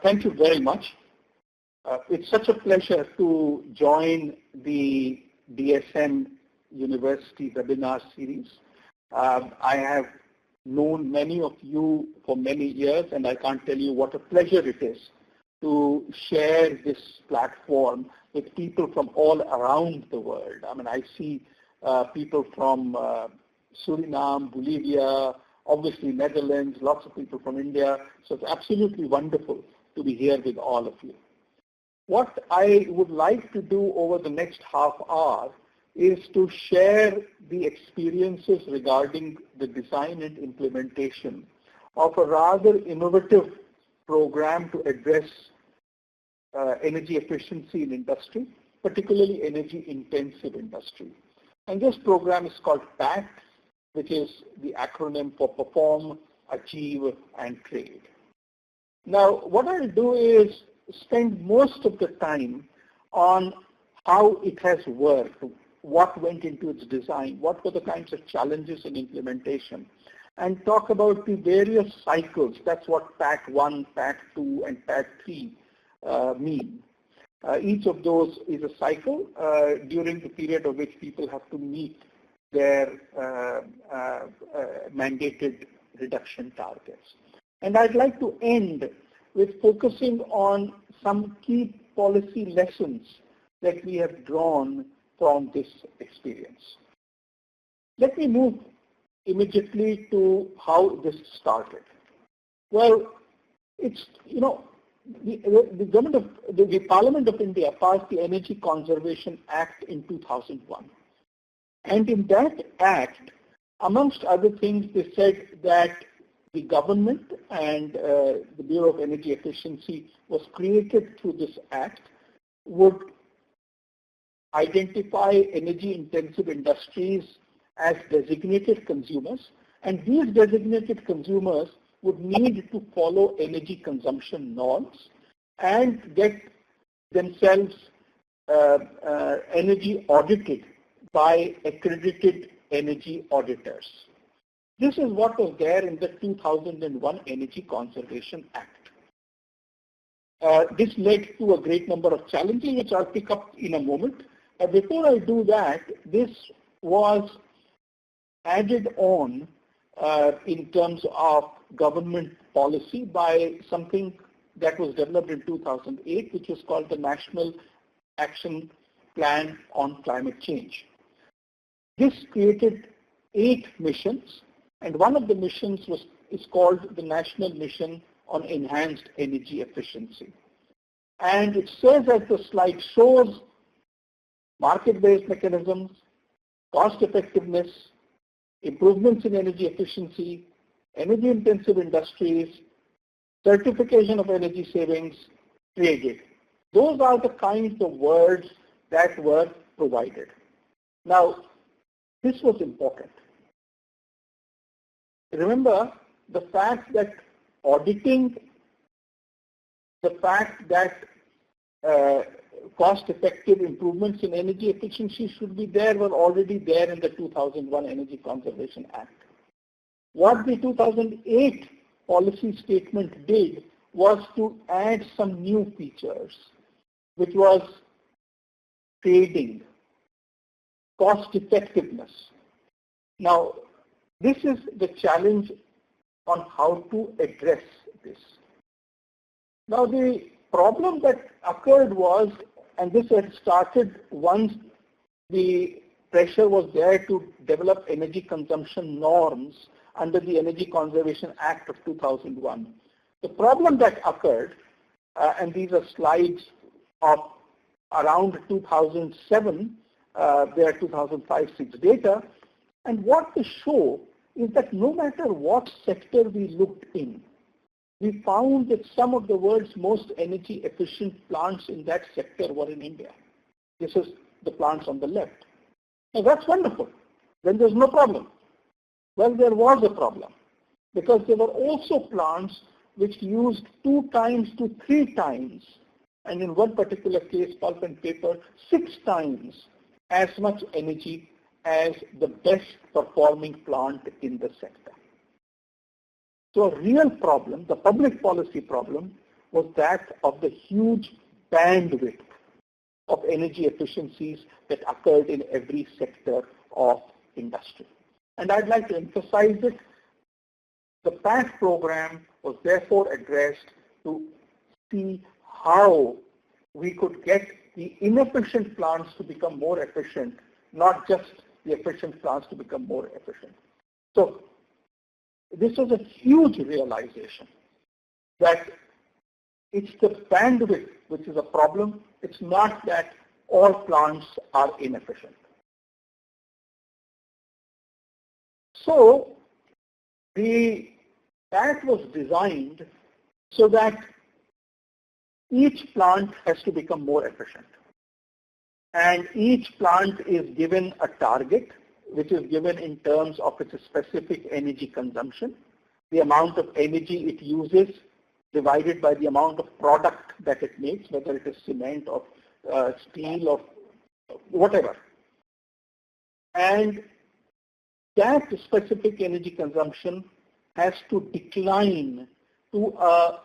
Thank you very much. It's such a pleasure to join the DSM University webinar series. I have known many of you for many years, and I can't tell you what a pleasure it is to share this platform with people from all around the world. I mean, I see people from Suriname, Bolivia, obviously Netherlands, lots of people from India. So it's absolutely wonderful to be here with all of you. What I would like to do over the next half hour is to share the experiences regarding the design and implementation of a rather innovative program to address energy efficiency in industry, particularly energy-intensive industry. And this program is called PACT, which is the acronym for Perform, Achieve, and Trade. Now, what I'll do is spend most of the time on how it has worked, what went into its design, what were the kinds of challenges in implementation, and talk about the various cycles. That's what PACT 1, PACT 2, and PACT 3 mean. Each of those is a cycle during the period of which people have to meet their mandated reduction targets. And I'd like to end with focusing on some key policy lessons that we have drawn from this experience. Let me move immediately to how this started. Well, it's, you know, the Parliament of India passed the Energy Conservation Act in 2001. And in that act, amongst other things, they said that the government and the Bureau of Energy Efficiency was created through this act would identify energy-intensive industries as designated consumers, and these designated consumers would need to follow energy consumption norms and get themselves energy audited by accredited energy auditors. This is what was there in the 2001 Energy Conservation Act. This led to a great number of challenges, which I'll pick up in a moment. But before I do that, this was added on in terms of government policy by something that was developed in 2008, which was called the National Action Plan on Climate Change. This created 8 missions, and one of the missions is called the National Mission on Enhanced Energy Efficiency. And it says, as the slide shows, market-based mechanisms, cost effectiveness, improvements in energy efficiency, energy-intensive industries, certification of energy savings, traded. Those are the kinds of words that were provided. Now, this was important. Remember the fact that auditing, the fact that cost-effective improvements in energy efficiency should be there were already there in the 2001 Energy Conservation Act. What the 2008 policy statement did was to add some new features, which was trading, cost effectiveness. Now, this is the challenge on how to address this. Now, the problem that occurred was, and this had started once the pressure was there to develop energy consumption norms under the Energy Conservation Act of 2001. The problem that occurred, and these are slides of around 2007, they are 2005-06 data, and what they show is that no matter what sector we looked in, we found that some of the world's most energy efficient plants in that sector were in India. This is the plants on the left. Now that's wonderful. Then there's no problem. Well, there was a problem because there were also plants which used 2 times to 3 times, and in one particular case, pulp and paper, 6 times as much energy as the best performing plant in the sector. So a real problem, the public policy problem, was that of the huge bandwidth of energy efficiencies that occurred in every sector of industry. And I'd like to emphasize it. The PAT program was therefore addressed to see how we could get the inefficient plants to become more efficient, not just the efficient plants to become more efficient. So this was a huge realization that it's the bandwidth which is a problem. It's not that all plants are inefficient. So the PAT was designed so that each plant has to become more efficient. And each plant is given a target, which is given in terms of its specific energy consumption, the amount of energy it uses divided by the amount of product that it makes, whether it is cement or steel or whatever. And that specific energy consumption has to decline to a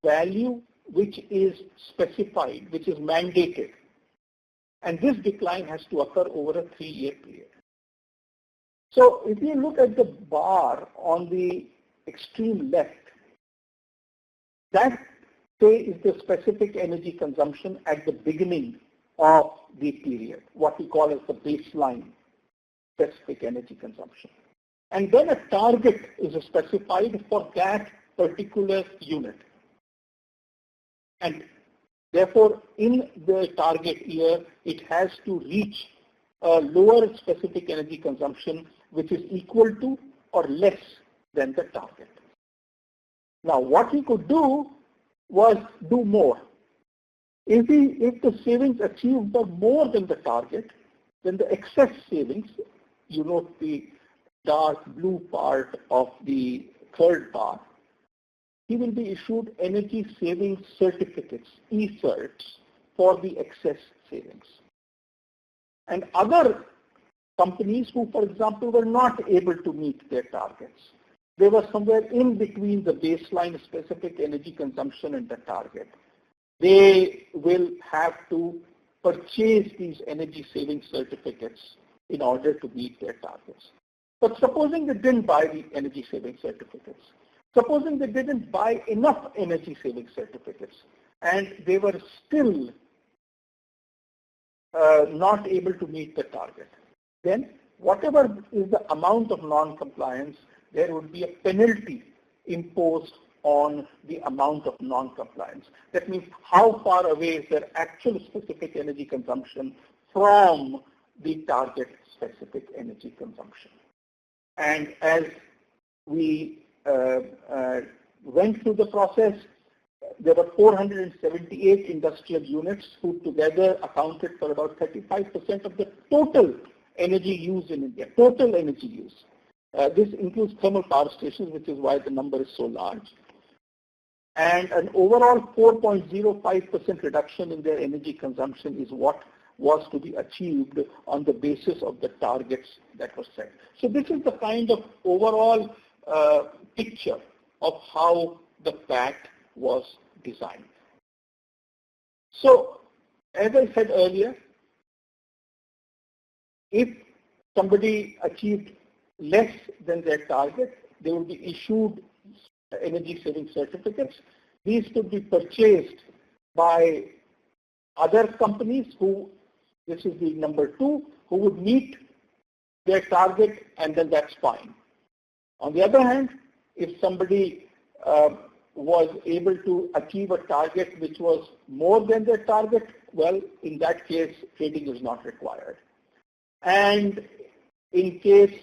value which is specified, which is mandated. And this decline has to occur over a 3-year period. So if you look at the bar on the extreme left, that is the specific energy consumption at the beginning of the period, what we call as the baseline specific energy consumption. And then a target is specified for that particular unit. And therefore, in the target year, it has to reach a lower specific energy consumption which is equal to or less than the target. Now, what we could do was do more. If the savings achieved were more than the target, then the excess savings, you note the dark blue part of the third bar, he will be issued energy savings certificates, ESCerts, for the excess savings. And other companies who, for example, were not able to meet their targets, they were somewhere in between the baseline specific energy consumption and the target, they will have to purchase these energy savings certificates in order to meet their targets. But supposing they didn't buy the energy savings certificates, supposing they didn't buy enough energy savings certificates, and they were still not able to meet the target, then whatever is the amount of non-compliance, there would be a penalty imposed on the amount of non-compliance. That means how far away is their actual specific energy consumption from the target specific energy consumption. And as we went through the process, there were 478 industrial units who together accounted for about 35% of the total energy use in India, total energy use. This includes thermal power stations, which is why the number is so large. And an overall 4.05% reduction in their energy consumption is what was to be achieved on the basis of the targets that were set. So this is the kind of overall picture of how the PAT was designed. So, as I said earlier, if somebody achieved less than their target, they will be issued energy saving certificates. These could be purchased by other companies who, this is the number 2, who would meet their target, and then that's fine. On the other hand, if somebody was able to achieve a target which was more than their target, well, in that case, trading is not required. And in case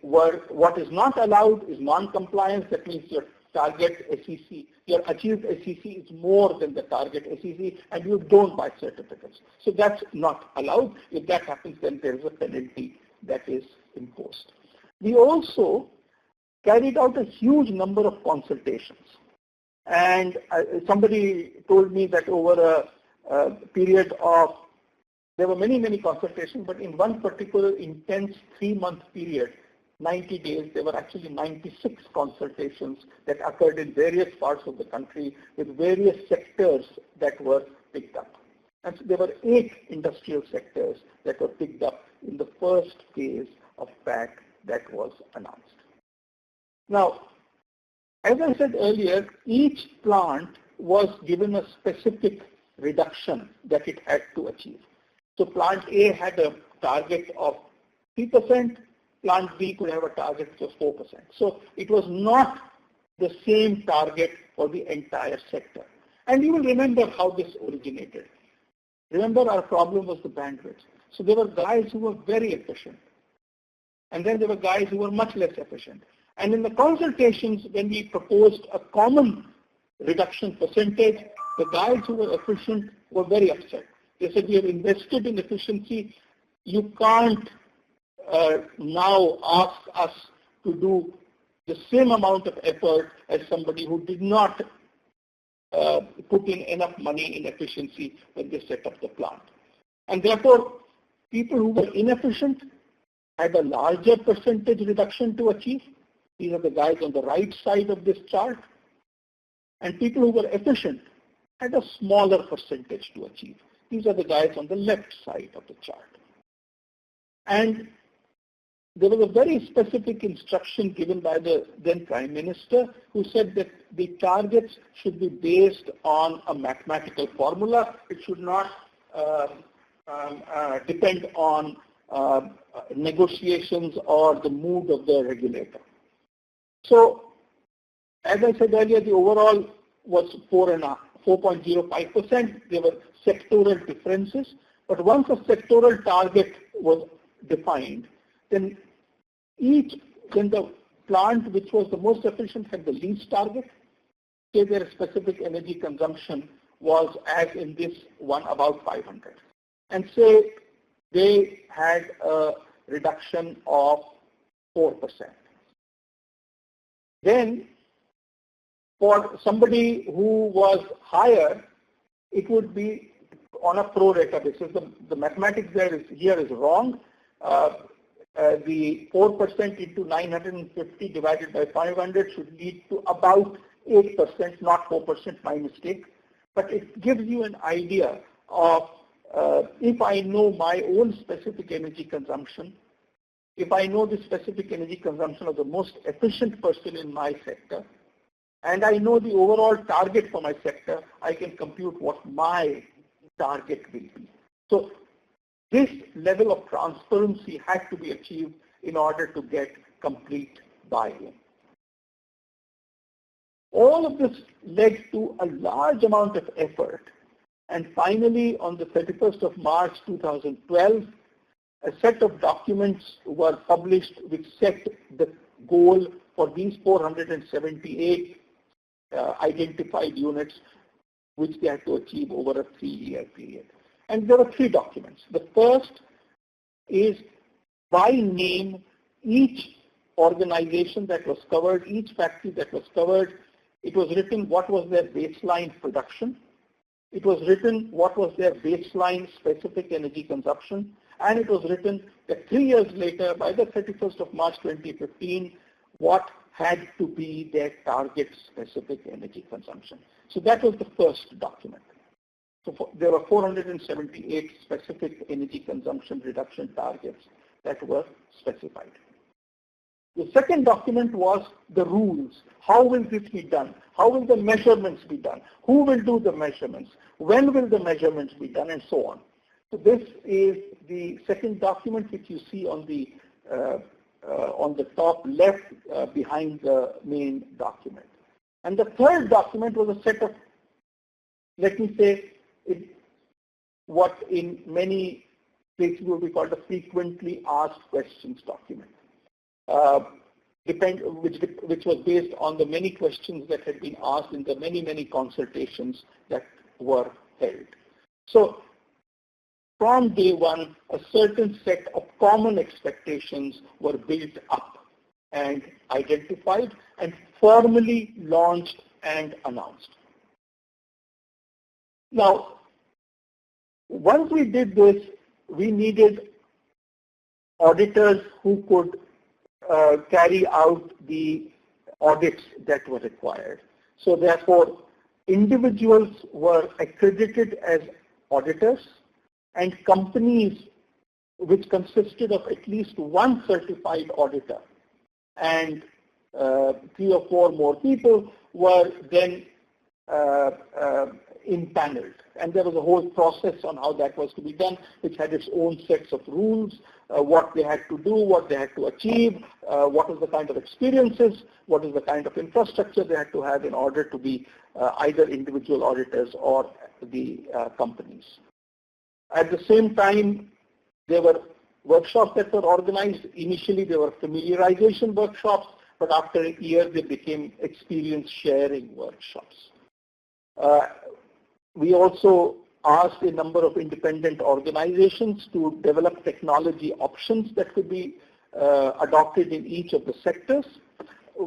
what is not allowed is non-compliance, that means your target SEC, your achieved SEC is more than the target SEC, and you don't buy certificates. So that's not allowed. If that happens, then there is a penalty that is imposed. We also carried out a huge number of consultations. And somebody told me that over a period of, there were many consultations, but in one particular intense 3-month period, 90 days, there were actually 96 consultations that occurred in various parts of the country with various sectors that were picked up. And so there were 8 industrial sectors that were picked up in the first phase of PAC that was announced. Now, as I said earlier, each plant was given a specific reduction that it had to achieve. So plant A had a target of 3%, plant B could have a target of 4%. So it was not the same target for the entire sector. And you will remember how this originated. Remember, our problem was the bandwidth. So there were guys who were very efficient. And then there were guys who were much less efficient. And in the consultations, when we proposed a common reduction percentage, the guys who were efficient were very upset. They said, we have invested in efficiency. You can't now ask us to do the same amount of effort as somebody who did not put in enough money in efficiency when they set up the plant. And therefore, people who were inefficient had a larger percentage reduction to achieve. These are the guys on the right side of this chart. And people who were efficient had a smaller percentage to achieve. These are the guys on the left side of the chart. And there was a very specific instruction given by the then Prime Minister who said that the targets should be based on a mathematical formula. It should not depend on negotiations or the mood of the regulator. So, as I said earlier, the overall was 4.05%. There were sectoral differences. But once a sectoral target was defined, then the plant which was the most efficient had the least target. Say their specific energy consumption was, as in this one, about 500. And say they had a reduction of 4%. Then for somebody who was higher, it would be on a pro rata basis. The mathematics here is wrong. The 4% into 950 divided by 500 should lead to about 8%, not 4%, my mistake. But it gives you an idea of if I know my own specific energy consumption, if I know the specific energy consumption of the most efficient person in my sector, and I know the overall target for my sector, I can compute what my target will be. So this level of transparency had to be achieved in order to get complete buy-in. All of this led to a large amount of effort, and finally on the 31st of March 2012, a set of documents were published which set the goal for these 478 identified units which they had to achieve over a 3-year period. And there were 3 documents. The first is by name each organization that was covered, each factory that was covered. It was written what was their baseline production. It was written what was their baseline specific energy consumption. And it was written that 3 years later, by the 31st of March 2015, what had to be their target specific energy consumption. So that was the first document. So there were 478 specific energy consumption reduction targets that were specified. The second document was the rules. How will this be done? How will the measurements be done? Who will do the measurements? When will the measurements be done? And so on. So this is the second document which you see on the top left behind the main document. And the third document was a set of, let me say, what in many places will be called a frequently asked questions document, which was based on the many questions that had been asked in the many consultations that were held. So from day one, a certain set of common expectations were built up and identified and formally launched and announced. Now, once we did this, we needed auditors who could carry out the audits that were required. So therefore, individuals were accredited as auditors, and companies which consisted of at least one certified auditor and 3 or 4 more people were then impaneled. And there was a whole process on how that was to be done, which had its own sets of rules, what they had to do, what they had to achieve, what was the kind of experiences, what is the kind of infrastructure they had to have in order to be either individual auditors or the companies. At the same time, there were workshops that were organized. Initially, they were familiarization workshops, but after a year, they became experience sharing workshops. We also asked a number of independent organizations to develop technology options that could be adopted in each of the sectors,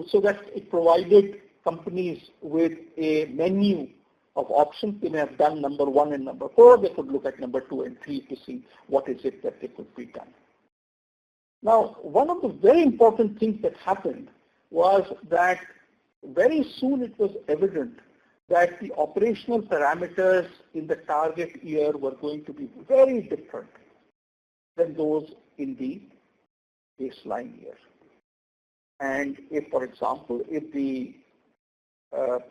so that it provided companies with a menu of options. They may have done number 1 and number 4. They could look at number 2 and 3 to see what is it that they could be done. Now, one of the very important things that happened was that very soon it was evident that the operational parameters in the target year were going to be very different than those in the baseline year. And if, for example, if the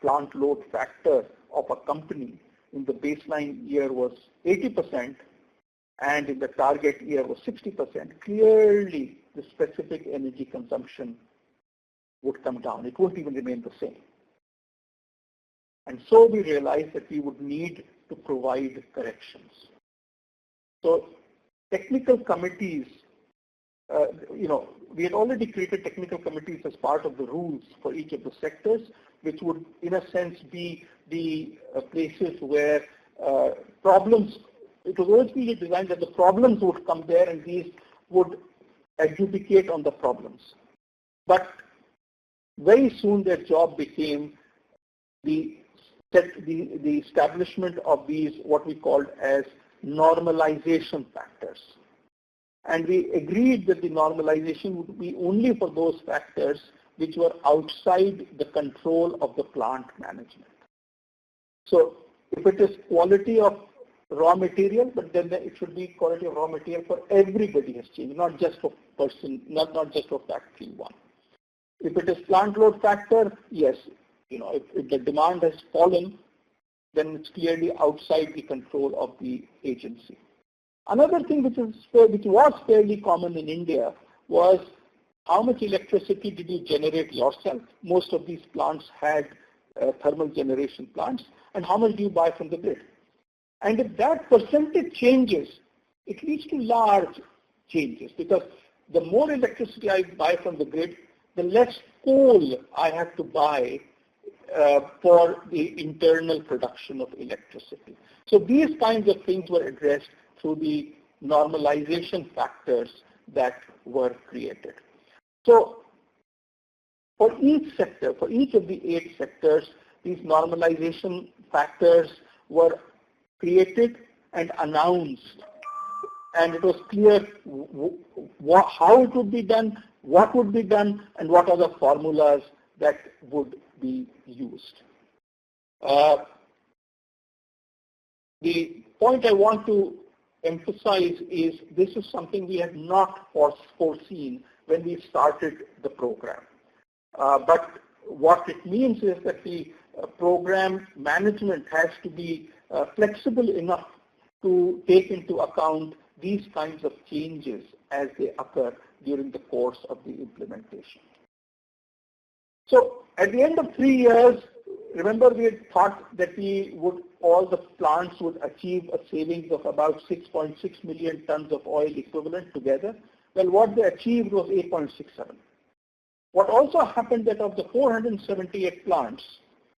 plant load factor of a company in the baseline year was 80% and in the target year was 60%, clearly the specific energy consumption would come down. It won't even remain the same. And so we realized that we would need to provide corrections. So technical committees, we had already created technical committees as part of the rules for each of the sectors, which would, in a sense, be the places where problems, it was originally designed that the problems would come there and these would adjudicate on the problems. But very soon their job became the establishment of these, what we called as normalization factors. And we agreed that the normalization would be only for those factors which were outside the control of the plant management. So if it is quality of raw material, but then it should be quality of raw material for everybody has changed, not just for person, not just for factory 1. If it is plant load factor, yes, if the demand has fallen, then it's clearly outside the control of the agency. Another thing which was fairly common in India was how much electricity did you generate yourself? Most of these plants had thermal generation plants, and how much do you buy from the grid? And if that percentage changes, it leads to large changes, because the more electricity I buy from the grid, the less coal I have to buy for the internal production of electricity. So these kinds of things were addressed through the normalization factors that were created. So for each sector, for each of the 8 sectors, these normalization factors were created and announced. And it was clear how it would be done, what would be done, and what are the formulas that would be used. The point I want to emphasize is this is something we had not foreseen when we started the program. But what it means is that the program management has to be flexible enough to take into account these kinds of changes as they occur during the course of the implementation. So at the end of 3 years, remember we had thought that all the plants would achieve a savings of about 6.6 million tons of oil equivalent together. Well, what they achieved was 8.67. What also happened that of the 478 plants,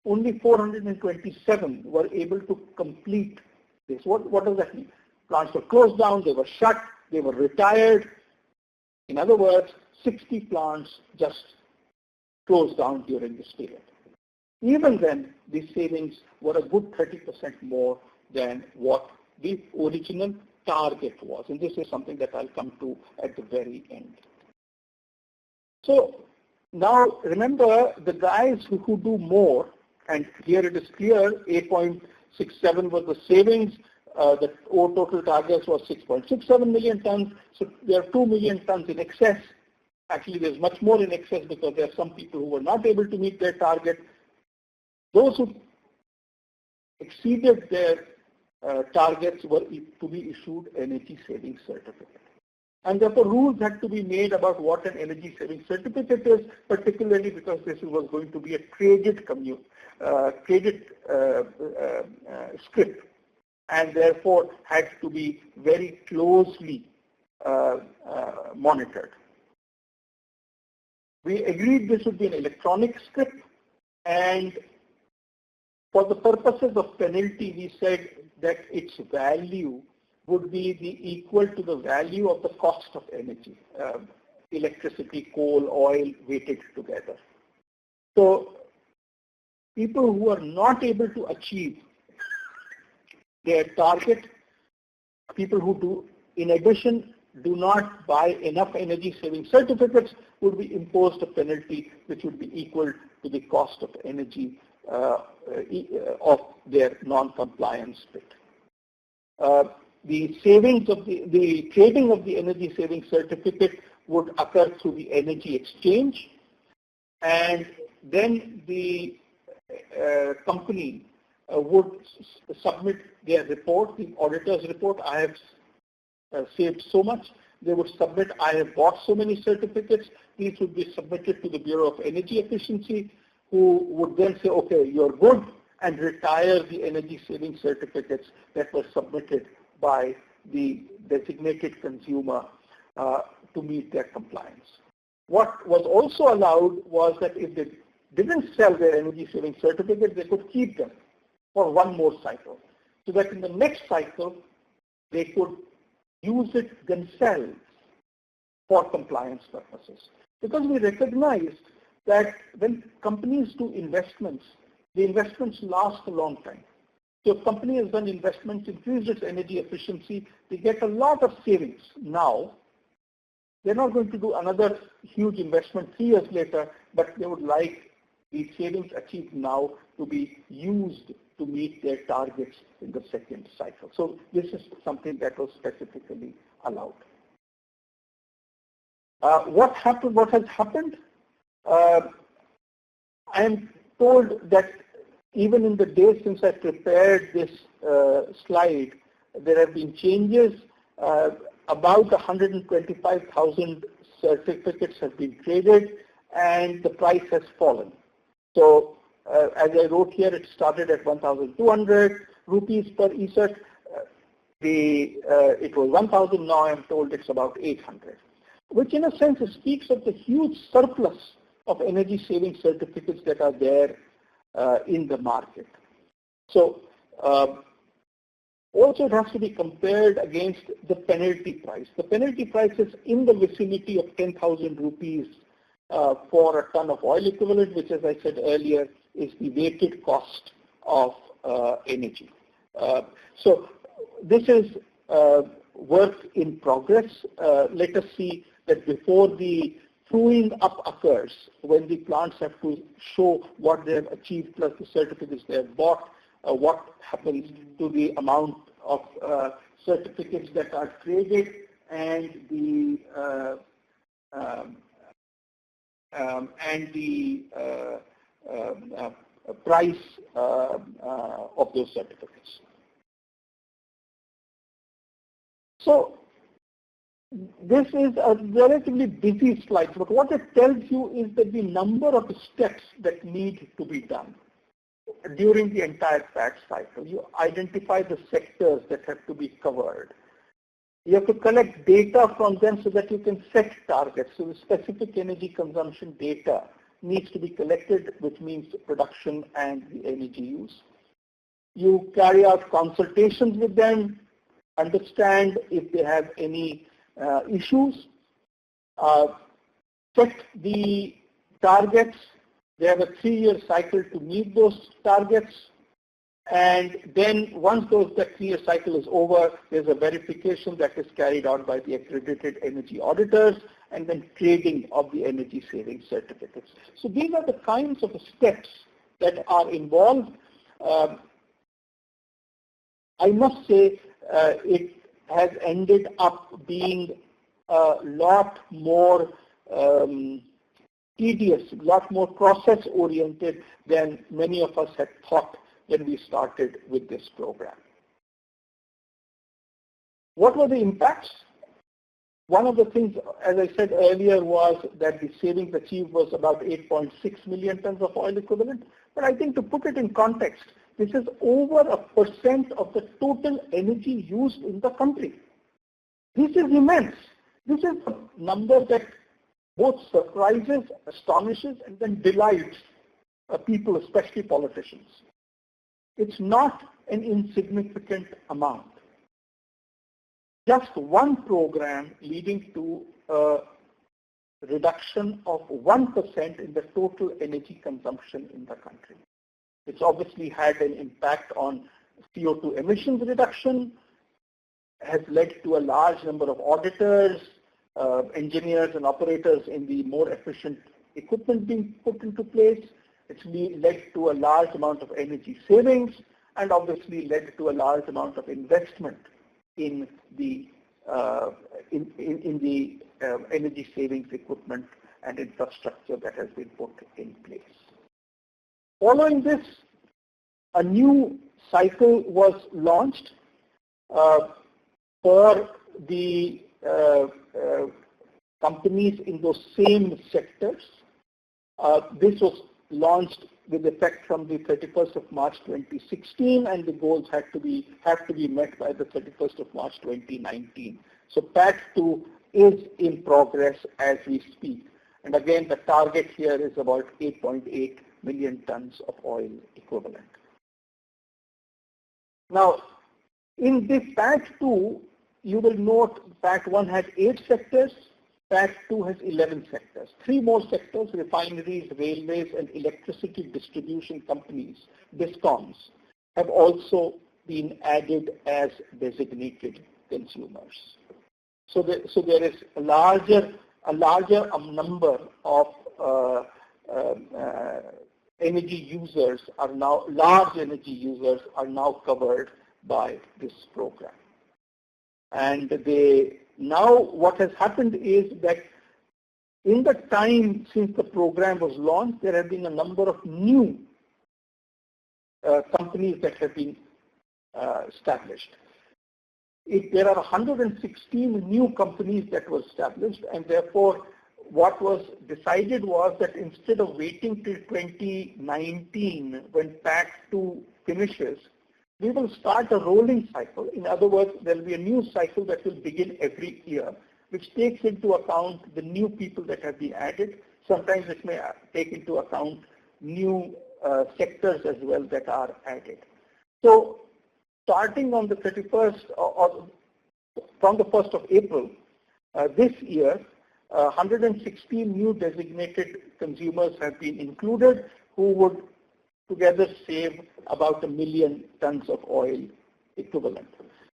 only 427 were able to complete this. What does that mean? Plants were closed down, they were shut, they were retired. In other words, 60 plants just closed down during this period. Even then, these savings were a good 30% more than what the original target was. And this is something that I'll come to at the very end. So now remember, the guys who do more, and here it is clear, 8.67 was the savings, the total targets was 6.67 million tons, so there are 2 million tons in excess. Actually, there's much more in excess because there are some people who were not able to meet their target. Those who exceeded their targets were to be issued energy saving certificate. And therefore, rules had to be made about what an energy saving certificate is, particularly because this was going to be a traded scrip, and therefore had to be very closely monitored. We agreed this would be an electronic scrip, and for the purposes of penalty, we said that its value would be equal to the value of the cost of energy, electricity, coal, oil, weighted together. So people who are not able to achieve their target, people who do, in addition, do not buy enough energy saving certificates, would be imposed a penalty which would be equal to the cost of energy of their non-compliance bit. The savings of the trading of the energy saving certificate would occur through the energy exchange, and then the company would submit their report, the auditor's report. I have saved so much. They would submit, I have bought so many certificates. These would be submitted to the Bureau of Energy Efficiency, who would then say, okay, you're good, and retire the energy saving certificates that were submitted by the designated consumer to meet their compliance. What was also allowed was that if they didn't sell their energy saving certificates, they could keep them for one more cycle, so that in the next cycle, they could use it themselves for compliance purposes. Because we recognized that when companies do investments, the investments last a long time. So if a company has done investments, increased its energy efficiency, they get a lot of savings now. They're not going to do another huge investment 3 years later, but they would like the savings achieved now to be used to meet their targets in the second cycle. So this is something that was specifically allowed. What happened? What has happened? I am told that even in the days since I prepared this slide, there have been changes. About 125,000 certificates have been traded, and the price has fallen. So as I wrote here, it started at 1,200 rupees per ESCert. It was 1,000. Now I'm told it's about 800, which in a sense speaks of the huge surplus of energy saving certificates that are there in the market. So also it has to be compared against the penalty price. The penalty price is in the vicinity of 10,000 rupees for a ton of oil equivalent, which, as I said earlier, is the weighted cost of energy. So this is work in progress. Let us see that before the truing up occurs, when the plants have to show what they have achieved plus the certificates they have bought, what happens to the amount of certificates that are traded and the price of those certificates. So this is a relatively busy slide, but what it tells you is that the number of steps that need to be done during the entire PAT cycle. You identify the sectors that have to be covered. You have to collect data from them so that you can set targets. So the specific energy consumption data needs to be collected, which means production and the energy use. You carry out consultations with them, understand if they have any issues, set the targets. They have a 3-year cycle to meet those targets. And then once that 3-year cycle is over, there's a verification that is carried out by the accredited energy auditors, and then trading of the energy saving certificates. So these are the kinds of steps that are involved. I must say it has ended up being a lot more tedious, a lot more process-oriented than many of us had thought when we started with this program. What were the impacts? One of the things, as I said earlier, was that the savings achieved was about 8.6 million tons of oil equivalent. But I think to put it in context, this is over 1% of the total energy used in the country. This is immense. This is a number that both surprises, astonishes, and then delights people, especially politicians. It's not an insignificant amount. Just one program leading to a reduction of 1% in the total energy consumption in the country. It's obviously had an impact on CO2 emissions reduction, has led to a large number of auditors, engineers and operators in the more efficient equipment being put into place. It's led to a large amount of energy savings and obviously led to a large amount of investment in the energy savings equipment and infrastructure that has been put in place. Following this, a new cycle was launched for the companies in those same sectors. This was launched with effect from the 31st of March 2016, and the goals have to be met by the 31st of March 2019. So PAT 2 is in progress as we speak. And again, the target here is about 8.8 million tons of oil equivalent. Now, in this PAT 2, you will note PAT 1 has 8 sectors, PAT 2 has 11 sectors. 3 more sectors, refineries, railways, and electricity distribution companies, DISCOMs, have also been added as designated consumers. So there is a larger number of energy users are now, large energy users are now covered by this program. And now what has happened is that in the time since the program was launched, there have been a number of new companies that have been established. There are 116 new companies that were established, and therefore what was decided was that instead of waiting till 2019 when PAT 2 finishes, we will start a rolling cycle. In other words, there will be a new cycle that will begin every year, which takes into account the new people that have been added. Sometimes it may take into account new sectors as well that are added. So starting on the 31st, or from the 1st of April this year, 116 new designated consumers have been included who would together save about 1 million tons of oil equivalent.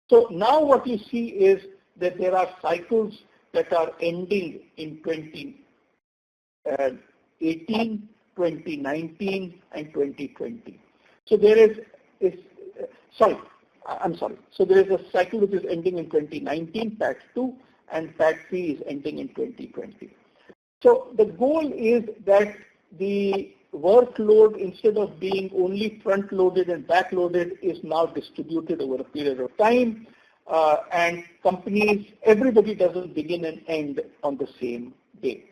So now what you see is that there are cycles that are ending in 2018, 2019, and 2020. So there is So there is a cycle which is ending in 2019, PAT 2, and PAT 3 is ending in 2020. So the goal is that the workload, instead of being only front-loaded and back-loaded, is now distributed over a period of time, and companies, everybody doesn't begin and end on the same date.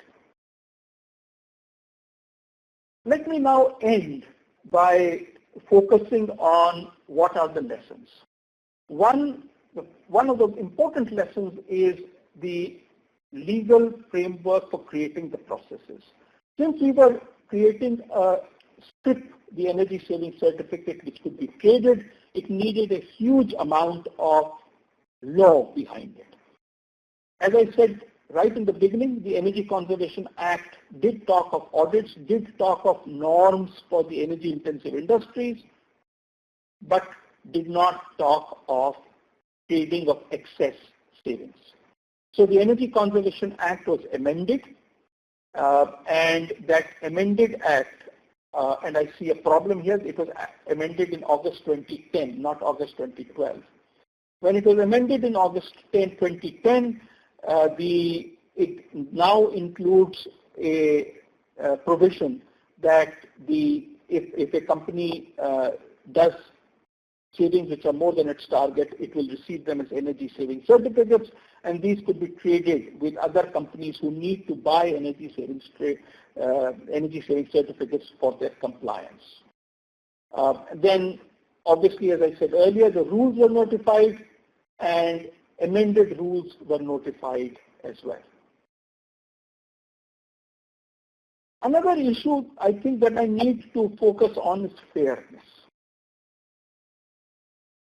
Let me now end by focusing on what are the lessons. One of the important lessons is the legal framework for creating the processes. Since we were creating a STRIP, the energy saving certificate, which could be traded, it needed a huge amount of law behind it. As I said right in the beginning, the Energy Conservation Act did talk of audits, did talk of norms for the energy intensive industries, but did not talk of trading of excess savings. So the Energy Conservation Act was amended, and that amended act, and I see a problem here, it was amended in August 2010, not August 2012. When it was amended in August 2010, it now includes a provision that if a company does savings which are more than its target, it will receive them as energy saving certificates, and these could be traded with other companies who need to buy energy saving certificates for their compliance. Then, obviously, as I said earlier, the rules were notified and amended rules were notified as well. Another issue I think that I need to focus on is fairness.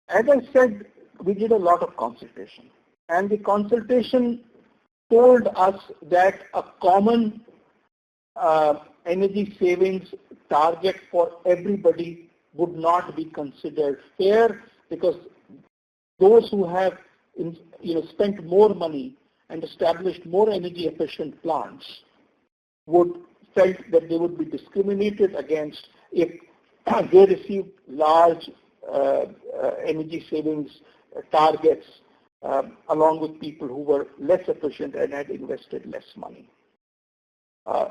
As I said, we did a lot of consultation, and the consultation told us that a common energy savings target for everybody would not be considered fair, because those who have spent more money and established more energy efficient plants felt that they would be discriminated against if they received large energy savings targets along with people who were less efficient and had invested less money.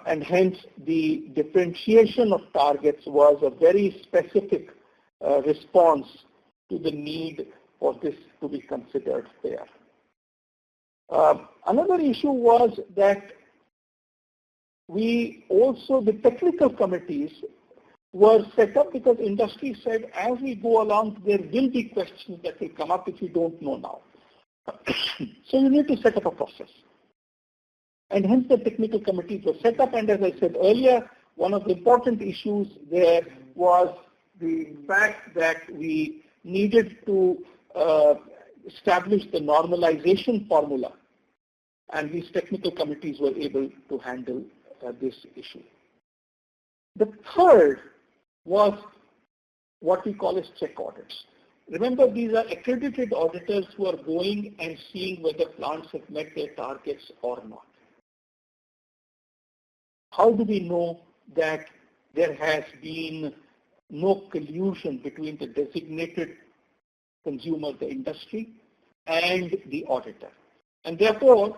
And hence the differentiation of targets was a very specific response to the need for this to be considered fair. Another issue was that the technical committees were set up because industry said as we go along there will be questions that will come up which we don't know now. So you need to set up a process. And hence the technical committees were set up, and as I said earlier, one of the important issues there was the fact that we needed to establish the normalization formula, and these technical committees were able to handle this issue. The third was what we call as check audits. Remember, these are accredited auditors who are going and seeing whether plants have met their targets or not. How do we know that there has been no collusion between the designated consumer, the industry, and the auditor? And therefore,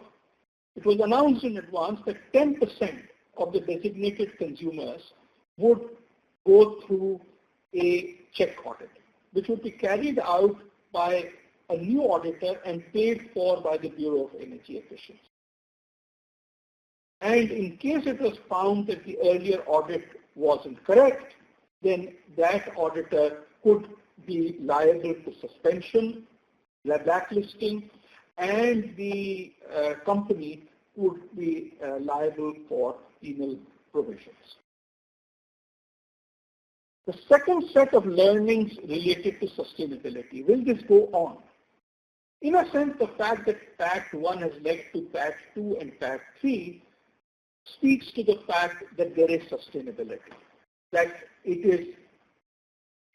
it was announced in advance that 10% of the designated consumers would go through a check audit, which would be carried out by a new auditor and paid for by the Bureau of Energy Efficiency. And in case it was found that the earlier audit wasn't correct, then that auditor could be liable to suspension, blacklisting, and the company would be liable for penal provisions. The second set of learnings related to sustainability. Will this go on? In a sense, the fact that Pact 1 has led to Pact 2 and Pact 3 speaks to the fact that there is sustainability, that it is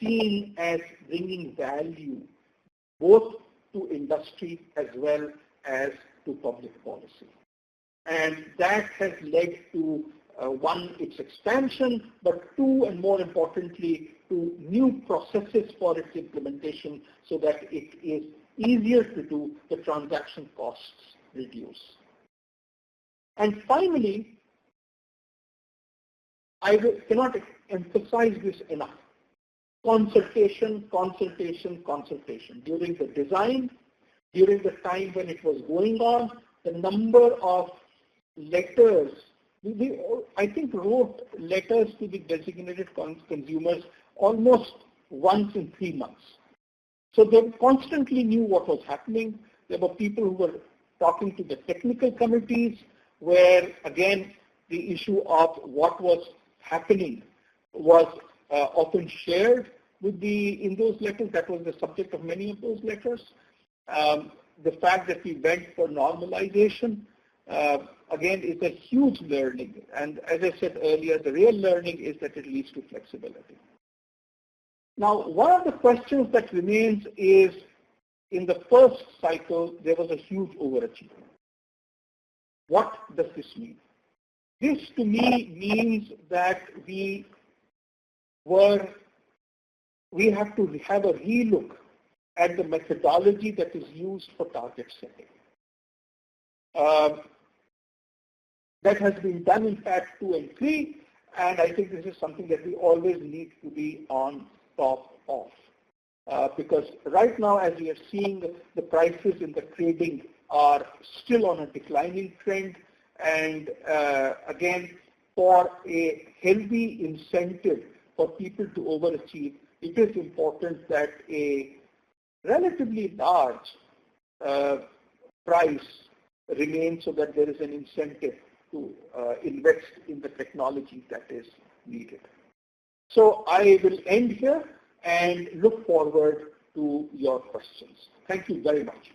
seen as bringing value both to industry as well as to public policy. And that has led to one, its expansion, but two, and more importantly, to new processes for its implementation so that it is easier to do, the transaction costs reduce. And finally, I cannot emphasize this enough. Consultation, consultation, consultation. During the design, during the time when it was going on, the number of letters, we I think wrote letters to the designated consumers almost once in 3 months. So they constantly knew what was happening. There were people who were talking to the technical committees where, again, the issue of what was happening was often shared in those letters. That was the subject of many of those letters. The fact that we went for normalization, again, is a huge learning. And as I said earlier, the real learning is that it leads to flexibility. Now, one of the questions that remains is, in the first cycle, there was a huge overachievement. What does this mean? This to me means that we have to have a relook at the methodology that is used for target setting. That has been done in Pact 2 and 3, and I think this is something that we always need to be on top of. Because right now, as we are seeing, the prices in the trading are still on a declining trend, and again, for a healthy incentive for people to overachieve, it is important that a relatively large price remains so that there is an incentive to invest in the technology that is needed. So I will end here and look forward to your questions. Thank you very much.